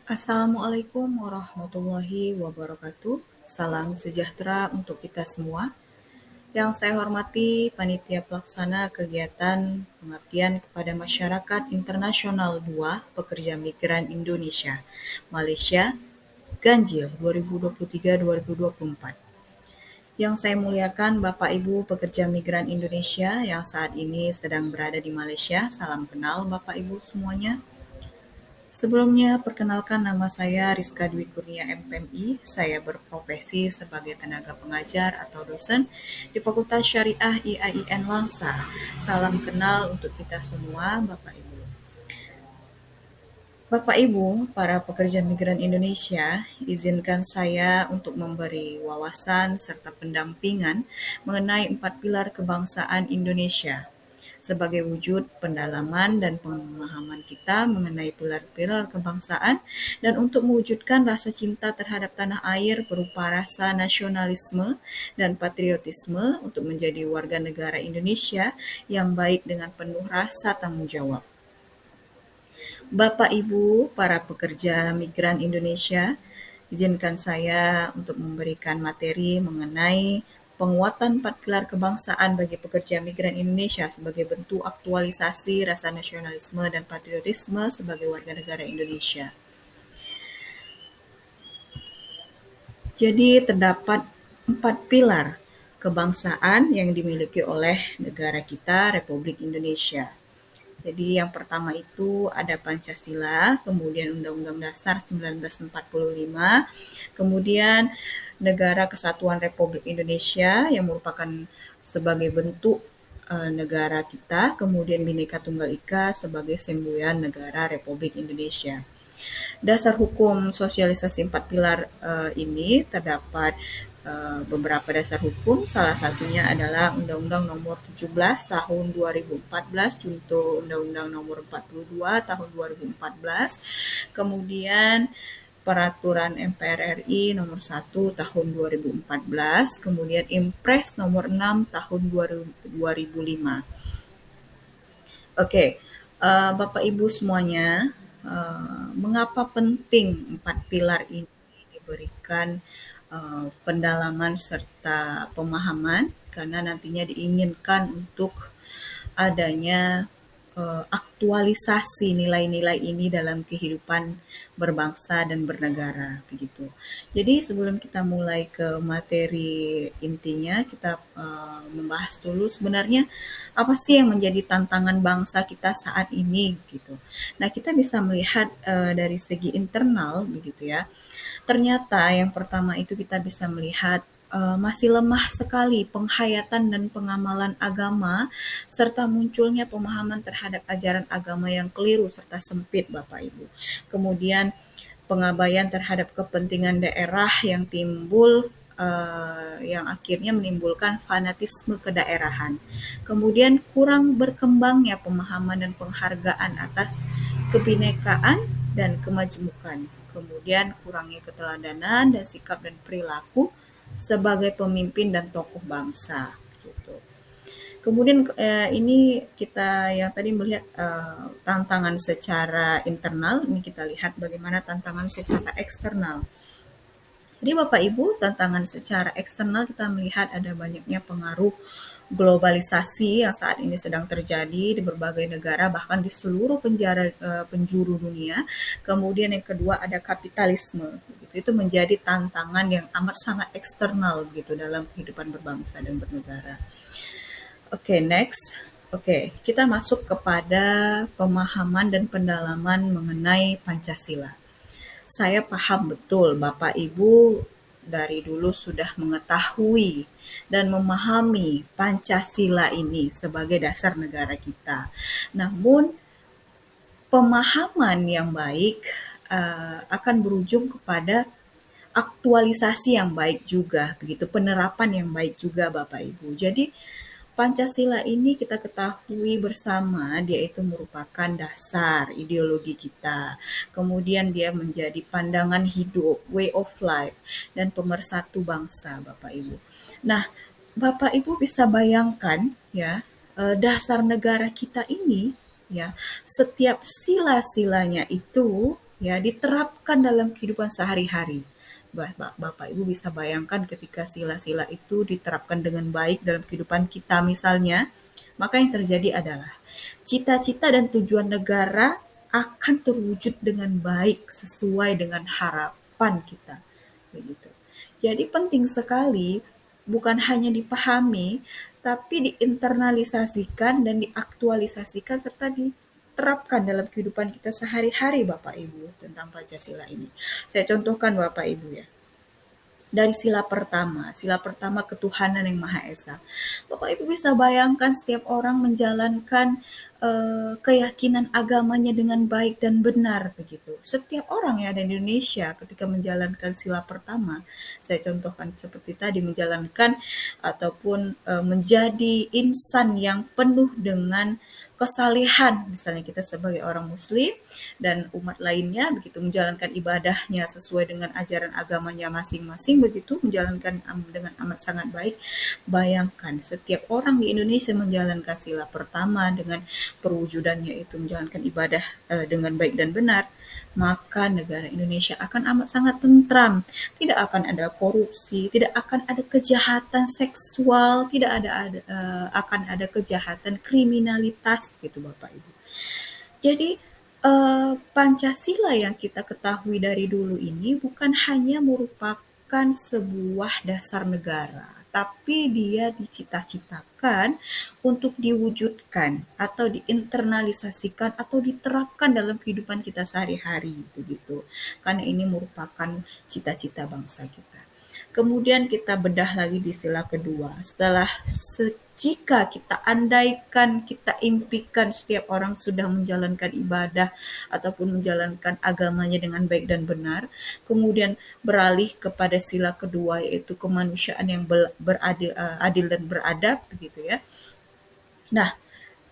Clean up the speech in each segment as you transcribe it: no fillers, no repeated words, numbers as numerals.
Assalamualaikum warahmatullahi wabarakatuh. Salam sejahtera untuk kita semua. Yang saya hormati Panitia Pelaksana Kegiatan Pengabdian kepada Masyarakat Internasional 2 Pekerja Migran Indonesia, Malaysia, Ganjil 2023-2024. Yang saya muliakan Bapak Ibu pekerja migran Indonesia yang saat ini sedang berada di Malaysia. Salam kenal Bapak Ibu semuanya. Sebelumnya, perkenalkan nama saya Rizka Dwi Kurnia MPMI. Saya berprofesi sebagai tenaga pengajar atau dosen di Fakultas Syariah IAIN Langsa. Salam kenal untuk kita semua, Bapak Ibu. Bapak Ibu, para pekerja migran Indonesia, izinkan saya untuk memberi wawasan serta pendampingan mengenai 4 pilar kebangsaan Indonesia sebagai wujud pendalaman dan pemahaman kita mengenai pilar-pilar kebangsaan dan untuk mewujudkan rasa cinta terhadap tanah air berupa rasa nasionalisme dan patriotisme untuk menjadi warga negara Indonesia yang baik dengan penuh rasa tanggung jawab. Bapak Ibu, para pekerja migran Indonesia, izinkan saya untuk memberikan materi mengenai penguatan 4 pilar kebangsaan bagi pekerja migran Indonesia sebagai bentuk aktualisasi rasa nasionalisme dan patriotisme sebagai warga negara Indonesia. Jadi terdapat 4 pilar kebangsaan yang dimiliki oleh negara kita, Republik Indonesia. Jadi yang pertama itu ada Pancasila, kemudian Undang-Undang Dasar 1945, kemudian Negara Kesatuan Republik Indonesia yang merupakan sebagai bentuk negara kita, kemudian Bhinneka Tunggal Ika sebagai semboyan negara Republik Indonesia. Dasar hukum sosialisasi 4 pilar ini terdapat beberapa dasar hukum, salah satunya adalah Undang-Undang Nomor 17 Tahun 2014, Junto Undang-Undang Nomor 42 Tahun 2014, kemudian Peraturan MPR RI Nomor 1 Tahun 2014, kemudian Impres Nomor 6 Tahun 2005. Oke, Bapak Ibu semuanya, mengapa penting 4 pilar ini diberikan pendalaman serta pemahaman, karena nantinya diinginkan untuk adanya aktualisasi nilai-nilai ini dalam kehidupan berbangsa dan bernegara begitu. Jadi sebelum kita mulai ke materi intinya, kita membahas dulu sebenarnya apa sih yang menjadi tantangan bangsa kita saat ini gitu. Nah, kita bisa melihat dari segi internal begitu ya. Ternyata yang pertama itu kita bisa melihat masih lemah sekali penghayatan dan pengamalan agama serta munculnya pemahaman terhadap ajaran agama yang keliru serta sempit Bapak Ibu. Kemudian pengabaian terhadap kepentingan daerah yang timbul yang akhirnya menimbulkan fanatisme kedaerahan. Kemudian kurang berkembangnya pemahaman dan penghargaan atas kebinekaan dan kemajmukan. Kemudian kurangnya keteladanan dan sikap dan perilaku sebagai pemimpin dan tokoh bangsa. Gitu. Kemudian ini kita yang tadi melihat tantangan secara internal, ini kita lihat bagaimana tantangan secara eksternal. Jadi Bapak Ibu, tantangan secara eksternal kita melihat ada banyaknya pengaruh globalisasi yang saat ini sedang terjadi di berbagai negara, bahkan di seluruh penjuru dunia. Kemudian yang kedua ada kapitalisme. Itu menjadi tantangan yang amat sangat eksternal gitu dalam kehidupan berbangsa dan bernegara. Oke, next. Oke, kita masuk kepada pemahaman dan pendalaman mengenai Pancasila. Saya paham betul Bapak Ibu dari dulu sudah mengetahui dan memahami Pancasila ini sebagai dasar negara kita. Namun pemahaman yang baik akan berujung kepada aktualisasi yang baik juga, begitu penerapan yang baik juga Bapak Ibu. Jadi Pancasila ini kita ketahui bersama, dia itu merupakan dasar ideologi kita. Kemudian dia menjadi pandangan hidup, way of life, dan pemersatu bangsa, Bapak Ibu. Nah, Bapak Ibu bisa bayangkan ya, dasar negara kita ini ya, setiap sila-silanya itu ya diterapkan dalam kehidupan sehari-hari. Bapak Ibu bisa bayangkan ketika sila-sila itu diterapkan dengan baik dalam kehidupan kita misalnya, maka yang terjadi adalah cita-cita dan tujuan negara akan terwujud dengan baik sesuai dengan harapan kita. Begitu. Jadi penting sekali bukan hanya dipahami, tapi diinternalisasikan dan diaktualisasikan serta diterapkan dalam kehidupan kita sehari-hari Bapak Ibu tentang Pancasila ini. Saya contohkan Bapak Ibu ya. Dari sila pertama ketuhanan yang Maha Esa. Bapak Ibu bisa bayangkan setiap orang menjalankan keyakinan agamanya dengan baik dan benar begitu. Setiap orang yang ada di Indonesia ketika menjalankan sila pertama, saya contohkan seperti tadi menjalankan ataupun menjadi insan yang penuh dengan kesalehan, misalnya kita sebagai orang muslim dan umat lainnya begitu menjalankan ibadahnya sesuai dengan ajaran agamanya masing-masing begitu menjalankan dengan amat sangat baik. Bayangkan setiap orang di Indonesia menjalankan sila pertama dengan perwujudannya itu menjalankan ibadah dengan baik dan benar, maka negara Indonesia akan amat sangat tentram. Tidak akan ada korupsi, tidak akan ada kejahatan seksual, tidak akan ada kejahatan kriminalitas gitu Bapak Ibu. Jadi Pancasila yang kita ketahui dari dulu ini bukan hanya merupakan sebuah dasar negara, tapi dia dicita-citakan untuk diwujudkan atau diinternalisasikan atau diterapkan dalam kehidupan kita sehari-hari begitu. Karena ini merupakan cita-cita bangsa kita. Kemudian kita bedah lagi di sila kedua. Jika kita andaikan, kita impikan setiap orang sudah menjalankan ibadah ataupun menjalankan agamanya dengan baik dan benar, kemudian beralih kepada sila kedua yaitu kemanusiaan yang adil dan beradab begitu ya. Nah,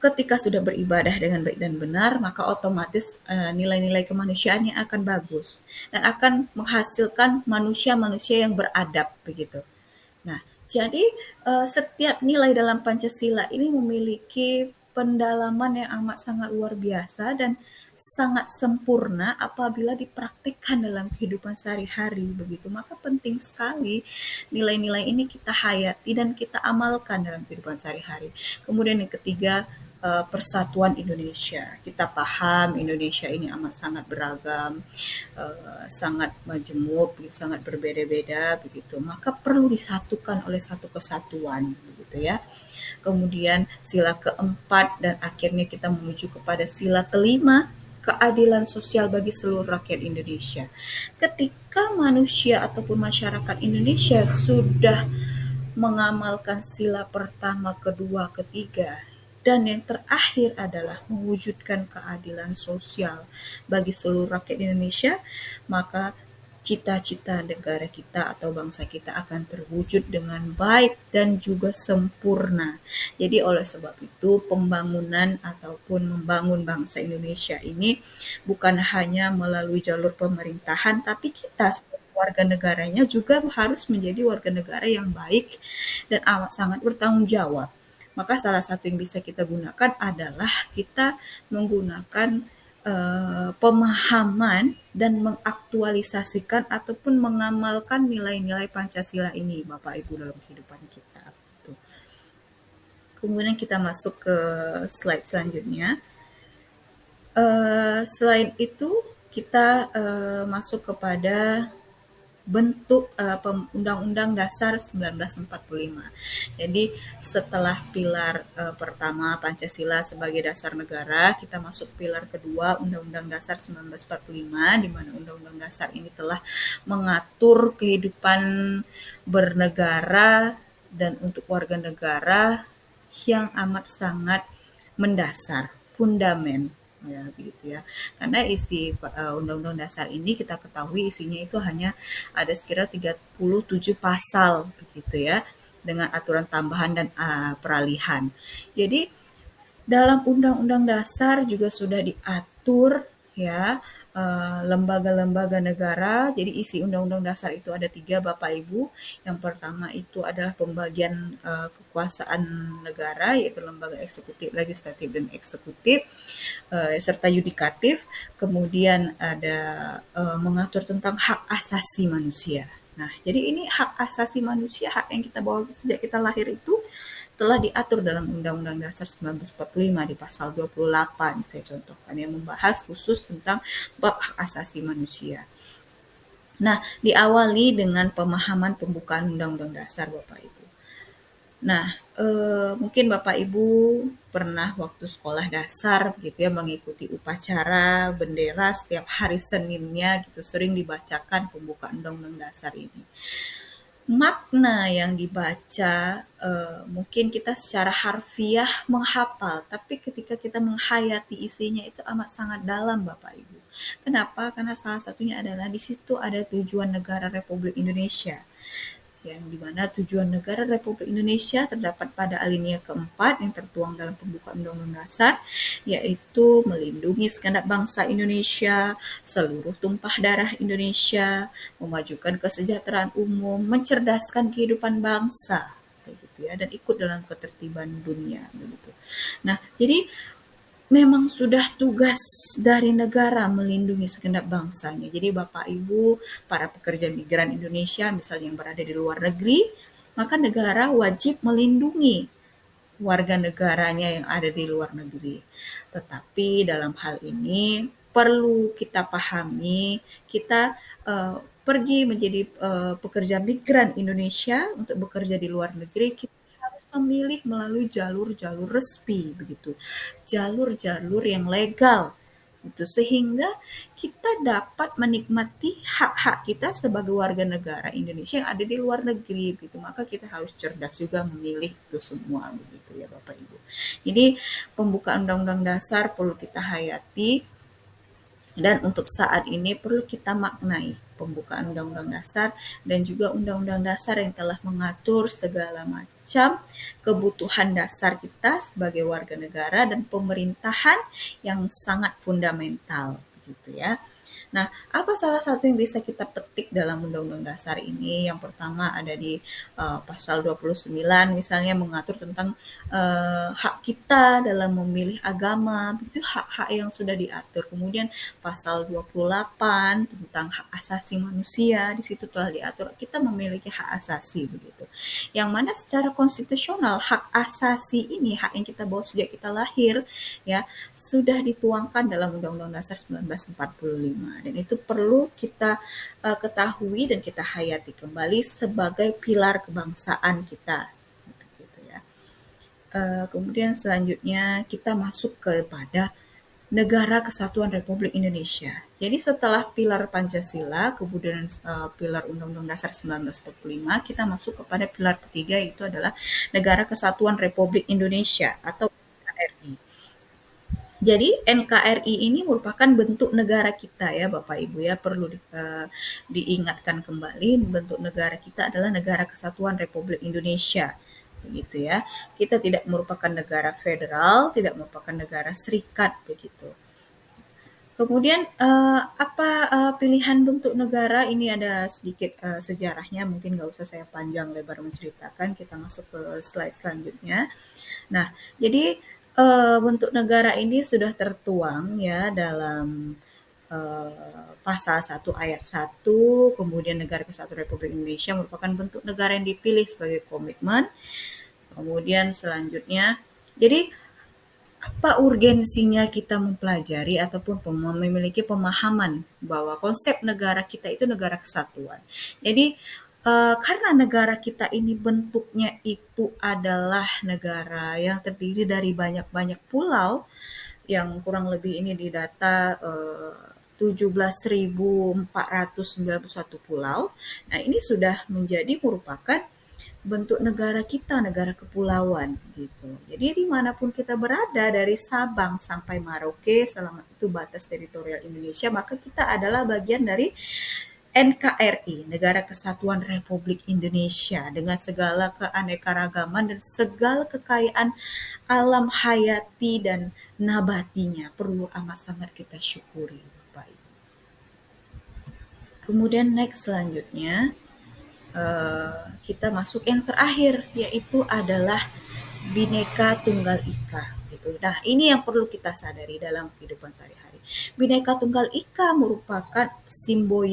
ketika sudah beribadah dengan baik dan benar, maka otomatis nilai-nilai kemanusiaannya akan bagus dan akan menghasilkan manusia-manusia yang beradab begitu. Nah, jadi setiap nilai dalam Pancasila ini memiliki pendalaman yang amat sangat luar biasa dan sangat sempurna apabila dipraktikkan dalam kehidupan sehari-hari begitu. Maka penting sekali nilai-nilai ini kita hayati dan kita amalkan dalam kehidupan sehari-hari. Kemudian yang ketiga, persatuan Indonesia. Kita paham Indonesia ini amat sangat beragam, sangat majemuk, sangat berbeda-beda begitu. Maka perlu disatukan oleh satu kesatuan begitu ya. Kemudian sila keempat dan akhirnya kita menuju kepada sila kelima, keadilan sosial bagi seluruh rakyat Indonesia. Ketika manusia ataupun masyarakat Indonesia sudah mengamalkan sila pertama, kedua, ketiga, dan yang terakhir adalah mewujudkan keadilan sosial bagi seluruh rakyat Indonesia, maka cita-cita negara kita atau bangsa kita akan terwujud dengan baik dan juga sempurna. Jadi oleh sebab itu pembangunan ataupun membangun bangsa Indonesia ini bukan hanya melalui jalur pemerintahan, tapi kita sebagai warga negaranya juga harus menjadi warga negara yang baik dan amat sangat bertanggung jawab. Maka salah satu yang bisa kita gunakan adalah kita menggunakan pemahaman dan mengaktualisasikan ataupun mengamalkan nilai-nilai Pancasila ini Bapak Ibu dalam kehidupan kita. Kemudian kita masuk ke slide selanjutnya. Selain itu kita masuk kepada bentuk Undang-Undang Dasar 1945. Jadi setelah pilar pertama Pancasila sebagai dasar negara, kita masuk pilar kedua Undang-Undang Dasar 1945 di mana Undang-Undang Dasar ini telah mengatur kehidupan bernegara dan untuk warga negara yang amat sangat mendasar, fundamen ya begitu ya. Karena isi Undang-Undang Dasar ini kita ketahui isinya itu hanya ada sekitar 37 pasal begitu ya dengan aturan tambahan dan peralihan. Jadi dalam Undang-Undang Dasar juga sudah diatur ya lembaga-lembaga negara. Jadi isi Undang-Undang Dasar itu ada 3 Bapak Ibu. Yang pertama itu adalah pembagian kekuasaan negara, yaitu lembaga eksekutif, legislatif, dan eksekutif, serta yudikatif. Kemudian ada mengatur tentang hak asasi manusia. Nah, jadi ini hak asasi manusia, hak yang kita bawa sejak kita lahir itu telah diatur dalam Undang-Undang Dasar 1945 di pasal 28, saya contohkan, yang membahas khusus tentang bab hak asasi manusia. Nah, diawali dengan pemahaman pembukaan Undang-Undang Dasar, Bapak Ibu. Nah, mungkin Bapak Ibu pernah waktu sekolah dasar gitu ya mengikuti upacara bendera setiap hari Seninnya gitu, sering dibacakan pembukaan Undang-Undang Dasar ini. Makna yang dibaca, mungkin kita secara harfiah menghafal, tapi ketika kita menghayati isinya itu amat sangat dalam, Bapak Ibu. Kenapa? Karena salah satunya adalah di situ ada tujuan negara Republik Indonesia, yang dimana tujuan negara Republik Indonesia terdapat pada alinea keempat yang tertuang dalam pembukaan Undang-Undang Dasar, yaitu melindungi segenap bangsa Indonesia, seluruh tumpah darah Indonesia, memajukan kesejahteraan umum, mencerdaskan kehidupan bangsa, begitu ya, dan ikut dalam ketertiban dunia, begitu. Nah, jadi memang sudah tugas dari negara melindungi segenap bangsanya. Jadi Bapak Ibu, para pekerja migran Indonesia misalnya yang berada di luar negeri, maka negara wajib melindungi warga negaranya yang ada di luar negeri. Tetapi dalam hal ini perlu kita pahami, kita pergi menjadi pekerja migran Indonesia untuk bekerja di luar negeri, kita harus memilih melalui jalur-jalur resmi begitu. Jalur-jalur yang legal itu sehingga kita dapat menikmati hak-hak kita sebagai warga negara Indonesia yang ada di luar negeri gitu. Maka kita harus cerdas juga memilih itu semua begitu ya Bapak Ibu. Jadi pembukaan Undang-Undang Dasar perlu kita hayati, dan untuk saat ini perlu kita maknai pembukaan Undang-Undang Dasar dan juga Undang-Undang Dasar yang telah mengatur segala macam kebutuhan dasar kita sebagai warga negara dan pemerintahan yang sangat fundamental gitu ya. Nah, apa salah satu yang bisa kita petik dalam Undang-Undang Dasar ini? Yang pertama ada di pasal 29 misalnya mengatur tentang hak kita dalam memilih agama, begitu hak-hak yang sudah diatur. Kemudian pasal 28 tentang hak asasi manusia, di situ telah diatur kita memiliki hak asasi begitu. Yang mana secara konstitusional hak asasi ini, hak yang kita bawa sejak kita lahir ya, sudah dituangkan dalam Undang-Undang Dasar 1945, dan itu perlu kita ketahui dan kita hayati kembali sebagai pilar kebangsaan kita gitu ya. Kemudian selanjutnya kita masuk kepada Negara Kesatuan Republik Indonesia. Jadi setelah pilar Pancasila, kemudian pilar Undang-Undang Dasar 1945, kita masuk kepada pilar ketiga, yaitu adalah Negara Kesatuan Republik Indonesia atau NKRI. Jadi NKRI ini merupakan bentuk negara kita ya Bapak Ibu ya, perlu diingatkan kembali, bentuk negara kita adalah Negara Kesatuan Republik Indonesia. Begitu ya. Kita tidak merupakan negara federal, tidak merupakan negara serikat begitu. Kemudian apa pilihan bentuk negara ini, ada sedikit sejarahnya, mungkin nggak usah saya panjang lebar menceritakan, kita masuk ke slide selanjutnya. Nah, jadi bentuk negara ini sudah tertuang ya dalam pasal 1 ayat 1, kemudian Negara Kesatuan Republik Indonesia merupakan bentuk negara yang dipilih sebagai komitmen. Kemudian selanjutnya, jadi apa urgensinya kita mempelajari ataupun memiliki pemahaman bahwa konsep negara kita itu negara kesatuan. Jadi karena negara kita ini bentuknya itu adalah negara yang terdiri dari banyak-banyak pulau, yang kurang lebih ini didata 17.491 pulau. Nah, ini sudah menjadi merupakan bentuk negara kita, negara kepulauan gitu. Jadi dimanapun kita berada, dari Sabang sampai Merauke, selama itu batas teritorial Indonesia, maka kita adalah bagian dari NKRI, Negara Kesatuan Republik Indonesia, dengan segala keanekaragaman dan segala kekayaan alam hayati dan nabatinya, perlu amat sangat kita syukuri, Bapak Ibu. Kemudian next selanjutnya, kita masuk yang terakhir, yaitu adalah Bhinneka Tunggal Ika gitu. Nah, ini yang perlu kita sadari dalam kehidupan sehari-hari. Bhinneka Tunggal Ika merupakan simbol